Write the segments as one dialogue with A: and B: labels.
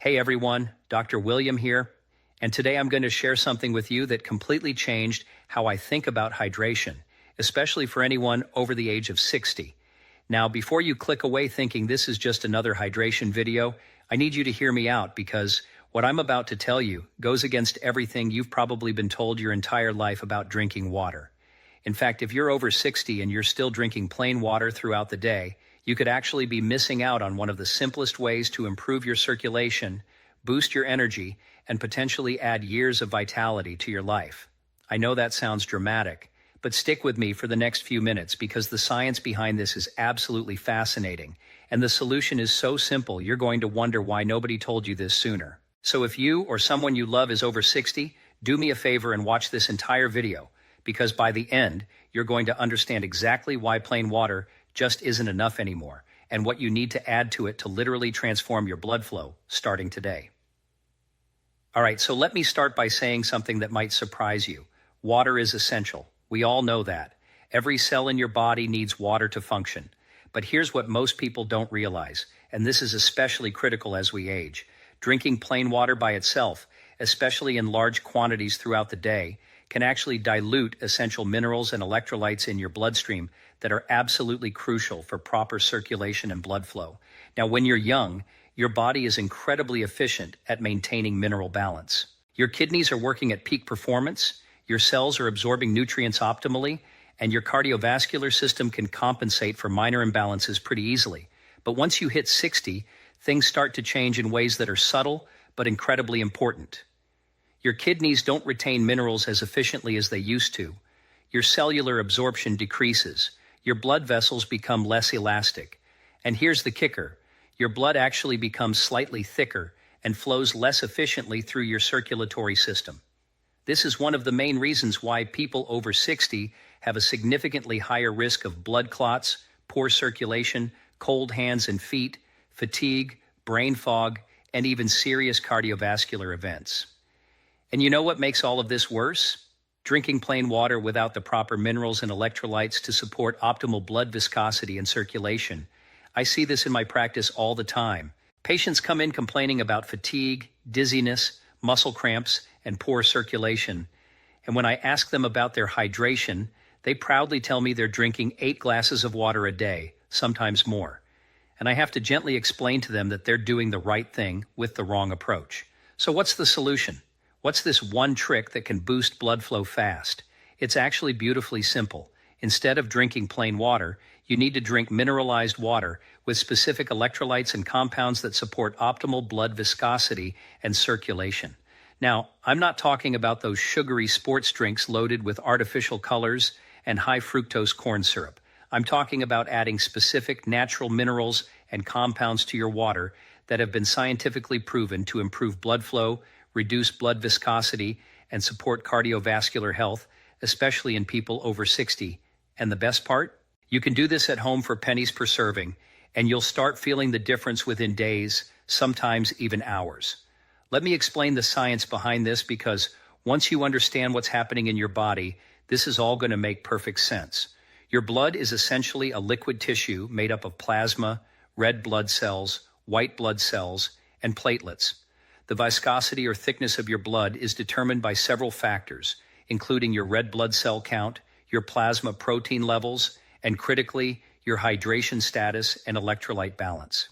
A: Hey everyone, Dr. William here, and today I'm going to share something with you that completely changed how I think about hydration, especially for anyone over the age of 60. Now, before you click away thinking this is just another hydration video, I need you to hear me out because what I'm about to tell you goes against everything you've probably been told your entire life about drinking water. In fact, if you're over 60 and you're still drinking plain water throughout the day, you could actually be missing out on one of the simplest ways to improve your circulation, boost your energy, and potentially add years of vitality to your life. I know that sounds dramatic, but stick with me for the next few minutes because the science behind this is absolutely fascinating, and the solution is so simple you're going to wonder why nobody told you this sooner. So if you or someone you love is over 60, do me a favor and watch this entire video, because by the end, you're going to understand exactly why plain water just isn't enough anymore, and what you need to add to it to literally transform your blood flow, starting today. All right, so let me start by saying something that might surprise you. Water is essential. We all know that. Every cell in your body needs water to function. But here's what most people don't realize, and this is especially critical as we age. Drinking plain water by itself, especially in large quantities throughout the day, can actually dilute essential minerals and electrolytes in your bloodstream that are absolutely crucial for proper circulation and blood flow. Now, when you're young, your body is incredibly efficient at maintaining mineral balance. Your kidneys are working at peak performance, your cells are absorbing nutrients optimally, and your cardiovascular system can compensate for minor imbalances pretty easily. But once you hit 60, things start to change in ways that are subtle but incredibly important. Your kidneys don't retain minerals as efficiently as they used to. Your cellular absorption decreases. Your blood vessels become less elastic. And here's the kicker. Your blood actually becomes slightly thicker and flows less efficiently through your circulatory system. This is one of the main reasons why people over 60 have a significantly higher risk of blood clots, poor circulation, cold hands and feet, fatigue, brain fog, and even serious cardiovascular events. And you know what makes all of this worse? Drinking plain water without the proper minerals and electrolytes to support optimal blood viscosity and circulation. I see this in my practice all the time. Patients come in complaining about fatigue, dizziness, muscle cramps, and poor circulation. And when I ask them about their hydration, they proudly tell me they're drinking 8 glasses of water a day, sometimes more. And I have to gently explain to them that they're doing the right thing with the wrong approach. So what's the solution? What's this one trick that can boost blood flow fast? It's actually beautifully simple. Instead of drinking plain water, you need to drink mineralized water with specific electrolytes and compounds that support optimal blood viscosity and circulation. Now, I'm not talking about those sugary sports drinks loaded with artificial colors and high fructose corn syrup. I'm talking about adding specific natural minerals and compounds to your water that have been scientifically proven to improve blood flow, reduce blood viscosity, and support cardiovascular health, especially in people over 60. And the best part? You can do this at home for pennies per serving, and you'll start feeling the difference within days, sometimes even hours. Let me explain the science behind this because once you understand what's happening in your body, this is all going to make perfect sense. Your blood is essentially a liquid tissue made up of plasma, red blood cells, white blood cells, and platelets. The viscosity or thickness of your blood is determined by several factors, including your red blood cell count, your plasma protein levels, and critically, your hydration status and electrolyte balance.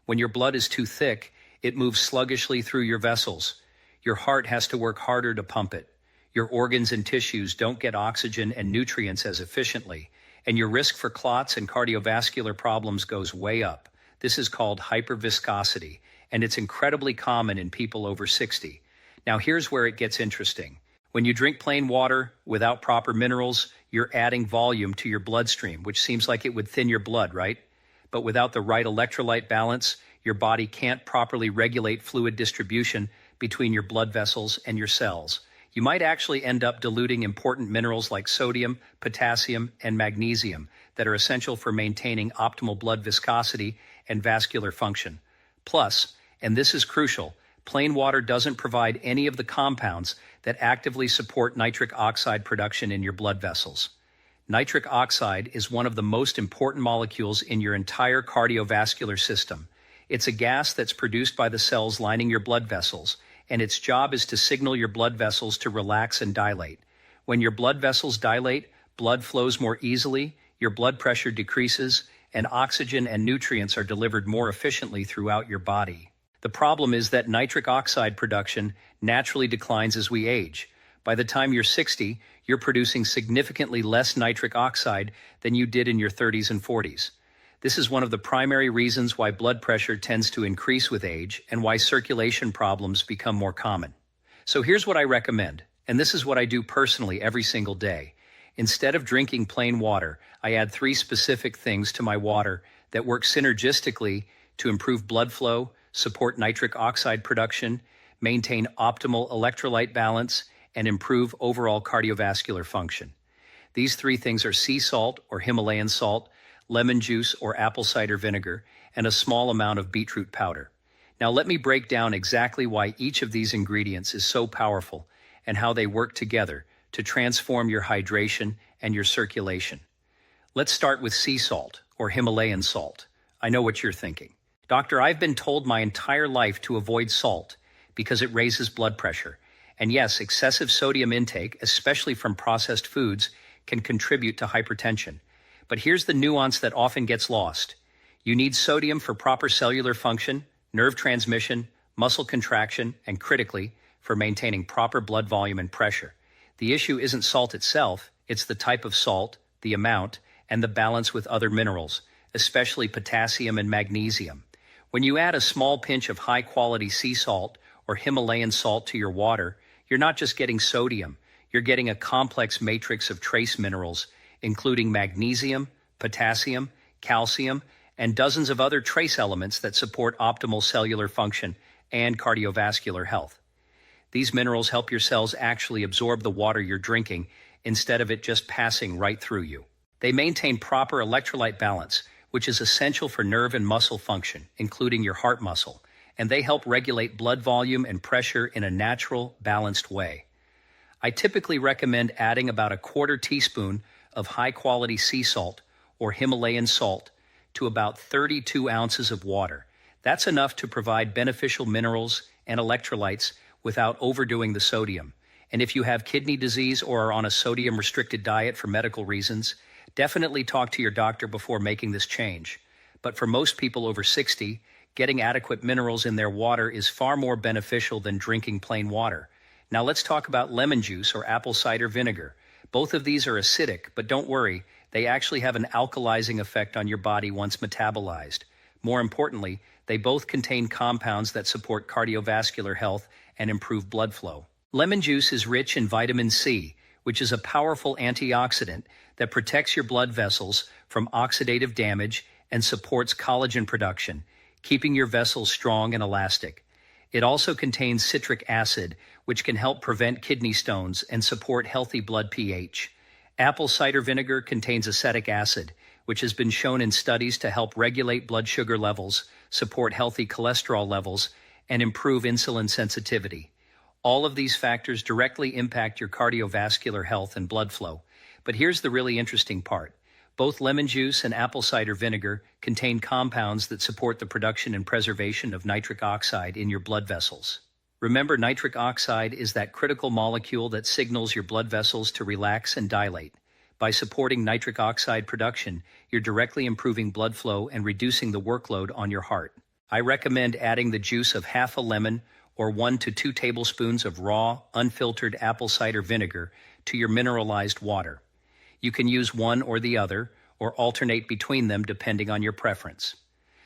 A: When your blood is too thick, it moves sluggishly through your vessels. Your heart has to work harder to pump it. Your organs and tissues don't get oxygen and nutrients as efficiently, and your risk for clots and cardiovascular problems goes way up. This is called hyperviscosity, and it's incredibly common in people over 60. Now here's where it gets interesting. When you drink plain water without proper minerals, you're adding volume to your bloodstream, which seems like it would thin your blood, right? But without the right electrolyte balance, your body can't properly regulate fluid distribution between your blood vessels and your cells. You might actually end up diluting important minerals like sodium, potassium, and magnesium that are essential for maintaining optimal blood viscosity and vascular function. Plus, and this is crucial, plain water doesn't provide any of the compounds that actively support nitric oxide production in your blood vessels. Nitric oxide is one of the most important molecules in your entire cardiovascular system. It's a gas that's produced by the cells lining your blood vessels, and its job is to signal your blood vessels to relax and dilate. When your blood vessels dilate, blood flows more easily, your blood pressure decreases, and oxygen and nutrients are delivered more efficiently throughout your body. The problem is that nitric oxide production naturally declines as we age. By the time you're 60, you're producing significantly less nitric oxide than you did in your 30s and 40s. This is one of the primary reasons why blood pressure tends to increase with age and why circulation problems become more common. So here's what I recommend, and this is what I do personally every single day. Instead of drinking plain water, I add 3 specific things to my water that work synergistically to improve blood flow, support nitric oxide production, maintain optimal electrolyte balance, and improve overall cardiovascular function. These 3 things are sea salt or Himalayan salt, lemon juice or apple cider vinegar, and a small amount of beetroot powder. Now let me break down exactly why each of these ingredients is so powerful and how they work together to transform your hydration and your circulation. Let's start with sea salt or Himalayan salt. I know what you're thinking. Doctor, I've been told my entire life to avoid salt because it raises blood pressure. And yes, excessive sodium intake, especially from processed foods, can contribute to hypertension. But here's the nuance that often gets lost. You need sodium for proper cellular function, nerve transmission, muscle contraction, and critically, for maintaining proper blood volume and pressure. The issue isn't salt itself, it's the type of salt, the amount, and the balance with other minerals, especially potassium and magnesium. When you add a small pinch of high-quality sea salt or Himalayan salt to your water, you're not just getting sodium, you're getting a complex matrix of trace minerals, including magnesium, potassium, calcium, and dozens of other trace elements that support optimal cellular function and cardiovascular health. These minerals help your cells actually absorb the water you're drinking instead of it just passing right through you. They maintain proper electrolyte balance, which is essential for nerve and muscle function, including your heart muscle, and they help regulate blood volume and pressure in a natural, balanced way. I typically recommend adding about a quarter teaspoon of high-quality sea salt or Himalayan salt to about 32 ounces of water. That's enough to provide beneficial minerals and electrolytes without overdoing the sodium. And if you have kidney disease or are on a sodium-restricted diet for medical reasons, definitely talk to your doctor before making this change. But for most people over 60, getting adequate minerals in their water is far more beneficial than drinking plain water. Now let's talk about lemon juice or apple cider vinegar. Both of these are acidic, but don't worry, they actually have an alkalizing effect on your body once metabolized. More importantly, they both contain compounds that support cardiovascular health and improve blood flow. Lemon juice is rich in vitamin C, which is a powerful antioxidant that protects your blood vessels from oxidative damage and supports collagen production, keeping your vessels strong and elastic. It also contains citric acid, which can help prevent kidney stones and support healthy blood pH. Apple cider vinegar contains acetic acid, which has been shown in studies to help regulate blood sugar levels, support healthy cholesterol levels, and improve insulin sensitivity. All of these factors directly impact your cardiovascular health and blood flow. But here's the really interesting part. Both lemon juice and apple cider vinegar contain compounds that support the production and preservation of nitric oxide in your blood vessels. Remember, nitric oxide is that critical molecule that signals your blood vessels to relax and dilate. By supporting nitric oxide production, you're directly improving blood flow and reducing the workload on your heart. I recommend adding the juice of half a lemon or 1 to 2 tablespoons of raw, unfiltered apple cider vinegar to your mineralized water. You can use one or the other, or alternate between them depending on your preference.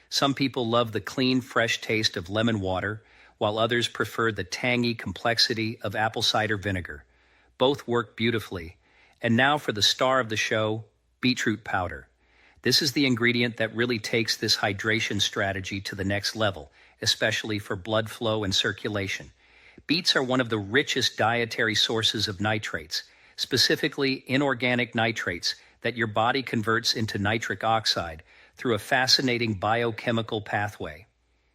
A: Some people love the clean, fresh taste of lemon water, while others prefer the tangy complexity of apple cider vinegar. Both work beautifully. And now for the star of the show, beetroot powder. This is the ingredient that really takes this hydration strategy to the next level, especially for blood flow and circulation. Beets are one of the richest dietary sources of nitrates, specifically inorganic nitrates that your body converts into nitric oxide through a fascinating biochemical pathway.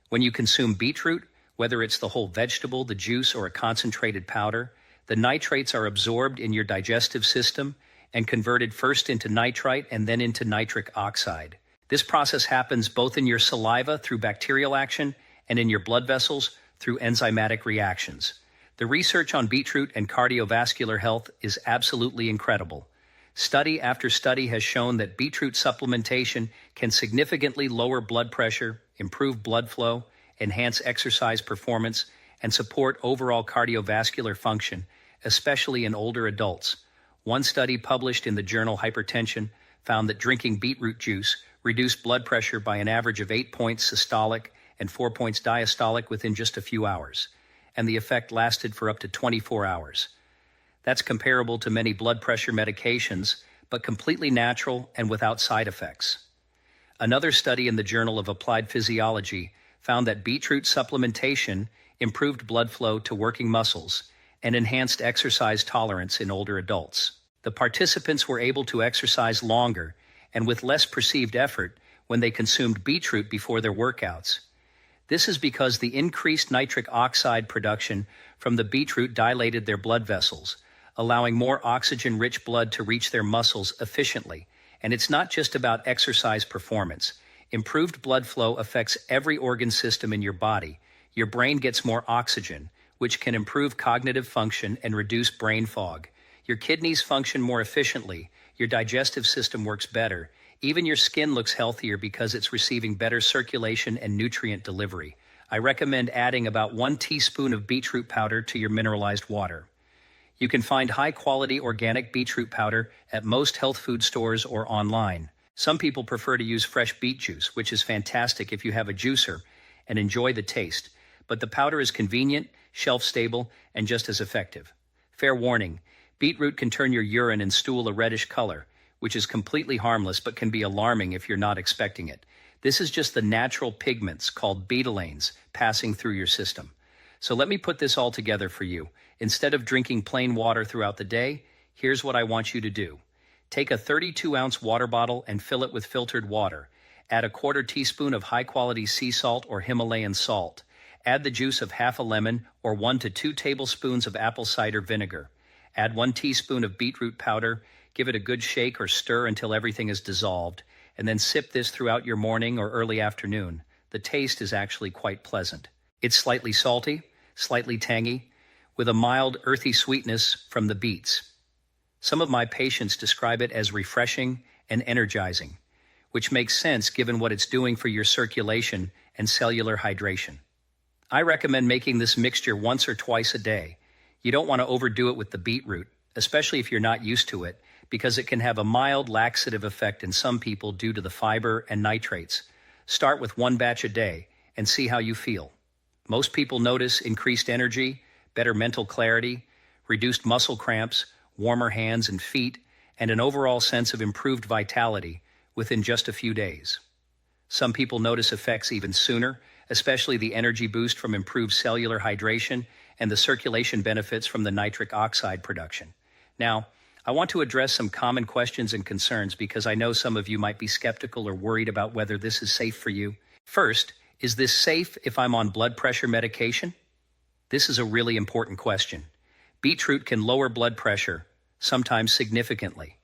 A: When you consume beetroot, whether it's the whole vegetable, the juice, or a concentrated powder, the nitrates are absorbed in your digestive system and converted first into nitrite and then into nitric oxide. This process happens both in your saliva through bacterial action and in your blood vessels through enzymatic reactions. The research on beetroot and cardiovascular health is absolutely incredible. Study after study has shown that beetroot supplementation can significantly lower blood pressure, improve blood flow, enhance exercise performance, and support overall cardiovascular function, especially in older adults. One study published in the journal Hypertension found that drinking beetroot juice reduced blood pressure by an average of 8 points systolic and 4 points diastolic within just a few hours, and the effect lasted for up to 24 hours. That's comparable to many blood pressure medications, but completely natural and without side effects. Another study in the Journal of Applied Physiology found that beetroot supplementation improved blood flow to working muscles and enhanced exercise tolerance in older adults. The participants were able to exercise longer and with less perceived effort when they consumed beetroot before their workouts. This is because the increased nitric oxide production from the beetroot dilated their blood vessels, allowing more oxygen-rich blood to reach their muscles efficiently. And it's not just about exercise performance. Improved blood flow affects every organ system in your body. Your brain gets more oxygen, which can improve cognitive function and reduce brain fog. Your kidneys function more efficiently. Your digestive system works better. Even your skin looks healthier because it's receiving better circulation and nutrient delivery. I recommend adding about 1 teaspoon of beetroot powder to your mineralized water. You can find high-quality organic beetroot powder at most health food stores or online. Some people prefer to use fresh beet juice, which is fantastic if you have a juicer and enjoy the taste. But the powder is convenient, shelf-stable, and just as effective. Fair warning, beetroot can turn your urine and stool a reddish color, which is completely harmless but can be alarming if you're not expecting it. This is just the natural pigments called betalains passing through your system. So let me put this all together for you. Instead of drinking plain water throughout the day, here's what I want you to do. Take a 32-ounce water bottle and fill it with filtered water. Add a 1/4 teaspoon of high-quality sea salt or Himalayan salt. Add the juice of half a lemon or 1 to 2 tablespoons of apple cider vinegar. Add 1 teaspoon of beetroot powder. Give it a good shake or stir until everything is dissolved, and then sip this throughout your morning or early afternoon. The taste is actually quite pleasant. It's slightly salty, slightly tangy, with a mild, earthy sweetness from the beets. Some of my patients describe it as refreshing and energizing, which makes sense given what it's doing for your circulation and cellular hydration. I recommend making this mixture once or twice a day. You don't want to overdo it with the beetroot, especially if you're not used to it, because it can have a mild laxative effect in some people due to the fiber and nitrates. Start with 1 batch a day and see how you feel. Most people notice increased energy, better mental clarity, reduced muscle cramps, warmer hands and feet, and an overall sense of improved vitality within just a few days. Some people notice effects even sooner, especially the energy boost from improved cellular hydration and the circulation benefits from the nitric oxide production. Now, I want to address some common questions and concerns because I know some of you might be skeptical or worried about whether this is safe for you. First, is this safe if I'm on blood pressure medication? This is a really important question. Beetroot can lower blood pressure, sometimes significantly.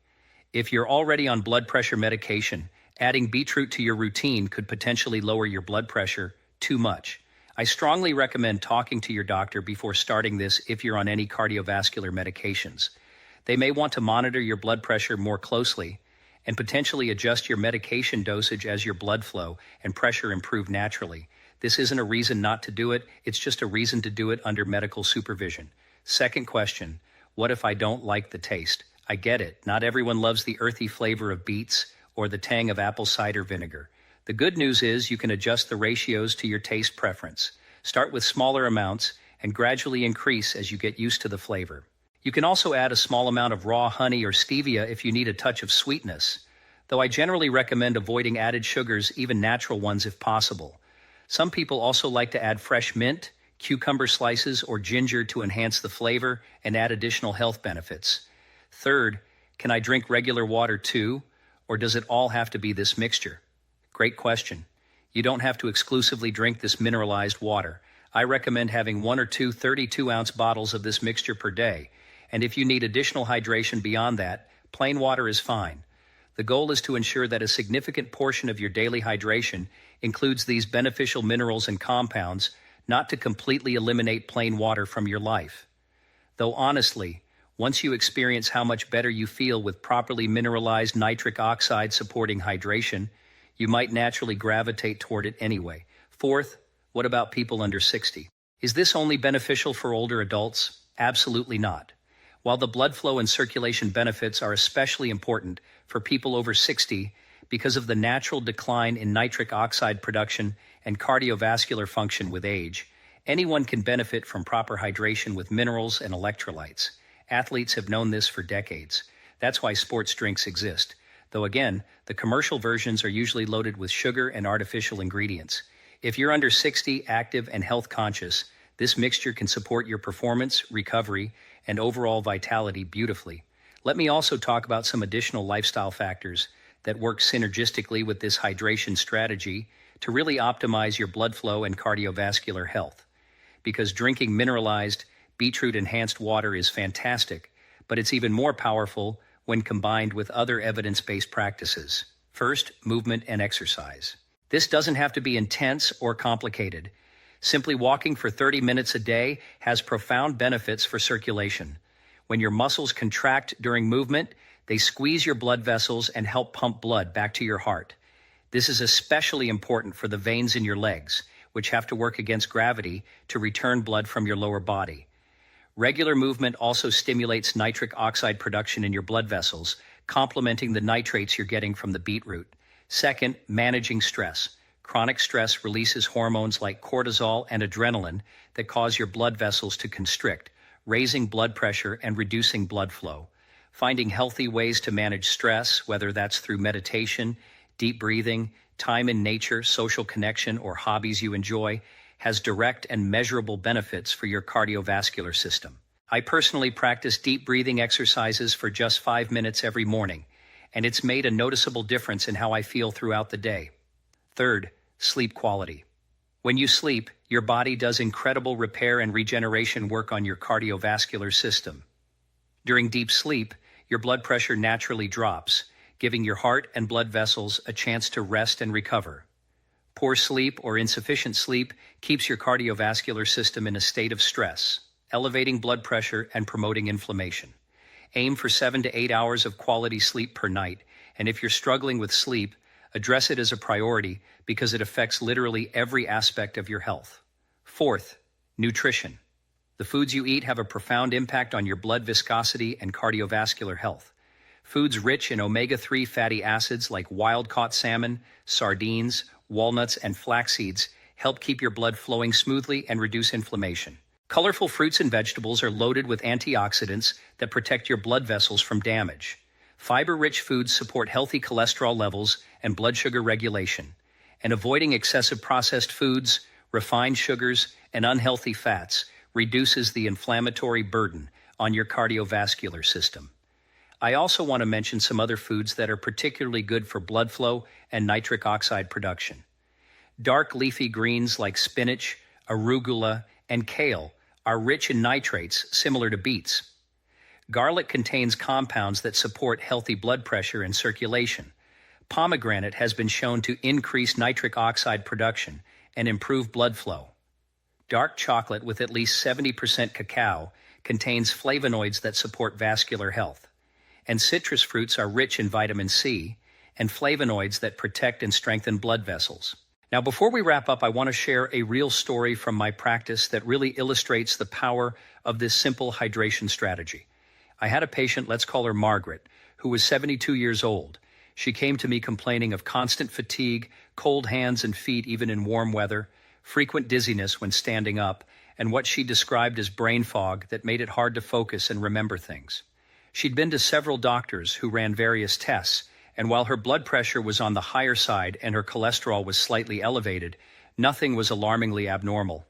A: If you're already on blood pressure medication, adding beetroot to your routine could potentially lower your blood pressure too much. I strongly recommend talking to your doctor before starting this if you're on any cardiovascular medications. They may want to monitor your blood pressure more closely and potentially adjust your medication dosage as your blood flow and pressure improve naturally. This isn't a reason not to do it, it's just a reason to do it under medical supervision. Second question, what if I don't like the taste? I get it, not everyone loves the earthy flavor of beets or the tang of apple cider vinegar. The good news is you can adjust the ratios to your taste preference. Start with smaller amounts and gradually increase as you get used to the flavor. You can also add a small amount of raw honey or stevia if you need a touch of sweetness, though I generally recommend avoiding added sugars, even natural ones if possible. Some people also like to add fresh mint, cucumber slices, or ginger to enhance the flavor and add additional health benefits. Third, can I drink regular water too, or does it all have to be this mixture? Great question. You don't have to exclusively drink this mineralized water. I recommend having 1 or 2 32-ounce bottles of this mixture per day. And if you need additional hydration beyond that, plain water is fine. The goal is to ensure that a significant portion of your daily hydration includes these beneficial minerals and compounds, not to completely eliminate plain water from your life. Though honestly, once you experience how much better you feel with properly mineralized nitric oxide supporting hydration, you might naturally gravitate toward it anyway. Fourth, what about people under 60? Is this only beneficial for older adults? Absolutely not. While the blood flow and circulation benefits are especially important for people over 60 because of the natural decline in nitric oxide production and cardiovascular function with age, anyone can benefit from proper hydration with minerals and electrolytes. Athletes have known this for decades. That's why sports drinks exist. Though again, the commercial versions are usually loaded with sugar and artificial ingredients. If you're under 60, active, and health conscious, this mixture can support your performance, recovery, and overall vitality beautifully. Let me also talk about some additional lifestyle factors that work synergistically with this hydration strategy to really optimize your blood flow and cardiovascular health. Because drinking mineralized, beetroot-enhanced water is fantastic, but it's even more powerful when combined with other evidence-based practices. First, movement and exercise. This doesn't have to be intense or complicated. Simply walking for 30 minutes a day has profound benefits for circulation. When your muscles contract during movement, they squeeze your blood vessels and help pump blood back to your heart. This is especially important for the veins in your legs, which have to work against gravity to return blood from your lower body. Regular movement also stimulates nitric oxide production in your blood vessels, complementing the nitrates you're getting from the beetroot. Second, managing stress. Chronic stress releases hormones like cortisol and adrenaline that cause your blood vessels to constrict, raising blood pressure and reducing blood flow. Finding healthy ways to manage stress, whether that's through meditation, deep breathing, time in nature, social connection, or hobbies you enjoy, has direct and measurable benefits for your cardiovascular system. I personally practice deep breathing exercises for just 5 minutes every morning, and it's made a noticeable difference in how I feel throughout the day. Third, sleep quality. When you sleep, your body does incredible repair and regeneration work on your cardiovascular system. During deep sleep, your blood pressure naturally drops, giving your heart and blood vessels a chance to rest and recover. Poor sleep or insufficient sleep keeps your cardiovascular system in a state of stress, elevating blood pressure and promoting inflammation. Aim for 7 to 8 hours of quality sleep per night, and if you're struggling with sleep, address it as a priority because it affects literally every aspect of your health. Fourth, nutrition. The foods you eat have a profound impact on your blood viscosity and cardiovascular health. Foods rich in omega-3 fatty acids like wild-caught salmon, sardines, walnuts, and flax seeds help keep your blood flowing smoothly and reduce inflammation. Colorful fruits and vegetables are loaded with antioxidants that protect your blood vessels from damage. Fiber-rich foods support healthy cholesterol levels and blood sugar regulation. And avoiding excessive processed foods, refined sugars, and unhealthy fats reduces the inflammatory burden on your cardiovascular system. I also want to mention some other foods that are particularly good for blood flow and nitric oxide production. Dark leafy greens like spinach, arugula, and kale are rich in nitrates similar to beets. Garlic contains compounds that support healthy blood pressure and circulation. Pomegranate has been shown to increase nitric oxide production and improve blood flow. Dark chocolate with at least 70% cacao contains flavonoids that support vascular health. And citrus fruits are rich in vitamin C and flavonoids that protect and strengthen blood vessels. Now, before we wrap up, I want to share a real story from my practice that really illustrates the power of this simple hydration strategy. I had a patient, let's call her Margaret, who was 72 years old. She came to me complaining of constant fatigue, cold hands and feet even in warm weather, frequent dizziness when standing up, and what she described as brain fog that made it hard to focus and remember things. She'd been to several doctors who ran various tests, and while her blood pressure was on the higher side and her cholesterol was slightly elevated, nothing was alarmingly abnormal.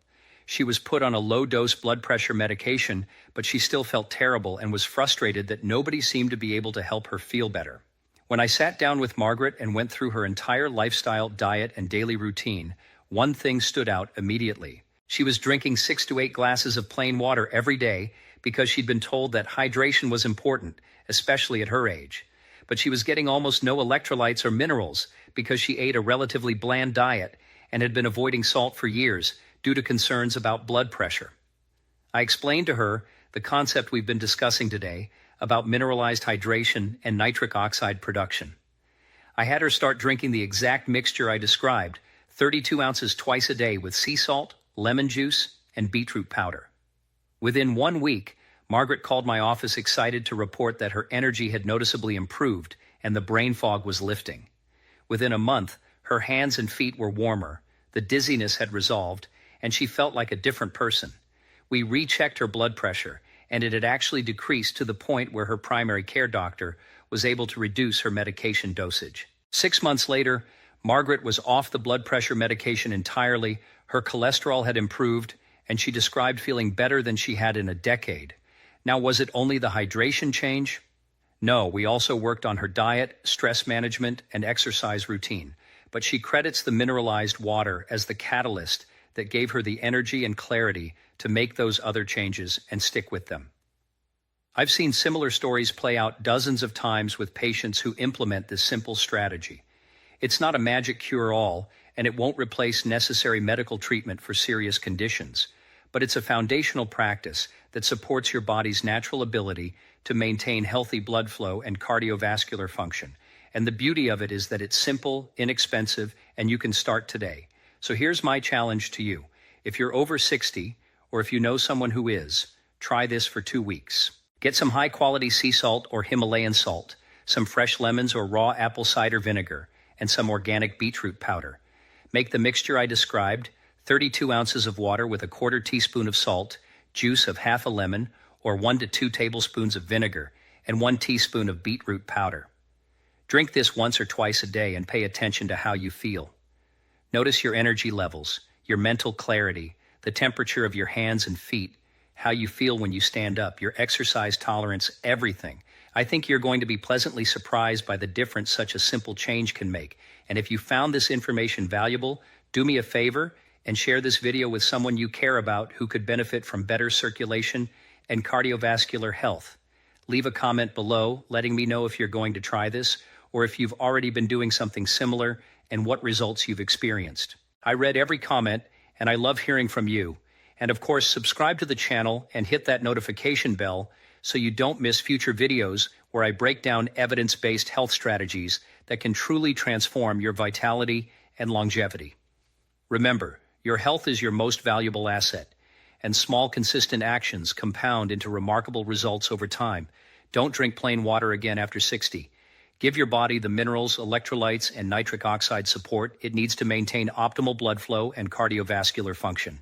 A: She was put on a low-dose blood pressure medication, but she still felt terrible and was frustrated that nobody seemed to be able to help her feel better. When I sat down with Margaret and went through her entire lifestyle, diet, and daily routine, one thing stood out immediately. She was drinking 6 to 8 glasses of plain water every day because she'd been told that hydration was important, especially at her age. but she was getting almost no electrolytes or minerals because she ate a relatively bland diet and had been avoiding salt for years due to concerns about blood pressure. I explained to her the concept we've been discussing today about mineralized hydration and nitric oxide production. I had her start drinking the exact mixture I described, 32 ounces twice a day with sea salt, lemon juice, and beetroot powder. Within 1 week, Margaret called my office excited to report that her energy had noticeably improved and the brain fog was lifting. Within a month, her hands and feet were warmer, the dizziness had resolved, and she felt like a different person. We rechecked her blood pressure, and it had actually decreased to the point where her primary care doctor was able to reduce her medication dosage. 6 months later, Margaret was off the blood pressure medication entirely, her cholesterol had improved, and she described feeling better than she had in a decade. Now, was it only the hydration change? No, we also worked on her diet, stress management, and exercise routine, but she credits the mineralized water as the catalyst that gave her the energy and clarity to make those other changes and stick with them. I've seen similar stories play out dozens of times with patients who implement this simple strategy. It's not a magic cure-all, and it won't replace necessary medical treatment for serious conditions, but it's a foundational practice that supports your body's natural ability to maintain healthy blood flow and cardiovascular function. And the beauty of it is that it's simple, inexpensive, and you can start today. So here's my challenge to you. If you're over 60, or if you know someone who is, try this for 2 weeks. Get some high-quality sea salt or Himalayan salt, some fresh lemons or raw apple cider vinegar, and some organic beetroot powder. Make the mixture I described, 32 ounces of water with a 1/4 teaspoon of salt, juice of half a lemon, or 1 to 2 tablespoons of vinegar, and 1 teaspoon of beetroot powder. Drink this once or twice a day and pay attention to how you feel. Notice your energy levels, your mental clarity, the temperature of your hands and feet, how you feel when you stand up, your exercise tolerance, everything. I think you're going to be pleasantly surprised by the difference such a simple change can make. And if you found this information valuable, do me a favor and share this video with someone you care about who could benefit from better circulation and cardiovascular health. Leave a comment below letting me know if you're going to try this or if you've already been doing something similar and what results you've experienced. I read every comment and I love hearing from you. And of course, subscribe to the channel and hit that notification bell so you don't miss future videos where I break down evidence-based health strategies that can truly transform your vitality and longevity. Remember, your health is your most valuable asset, and small, consistent actions compound into remarkable results over time. Don't drink plain water again after 60. Give your body the minerals, electrolytes, and nitric oxide support it needs to maintain optimal blood flow and cardiovascular function.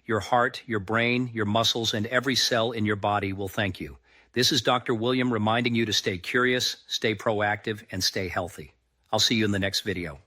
A: Your heart, your brain, your muscles, and every cell in your body will thank you. This is Dr. William reminding you to stay curious, stay proactive, and stay healthy. I'll see you in the next video.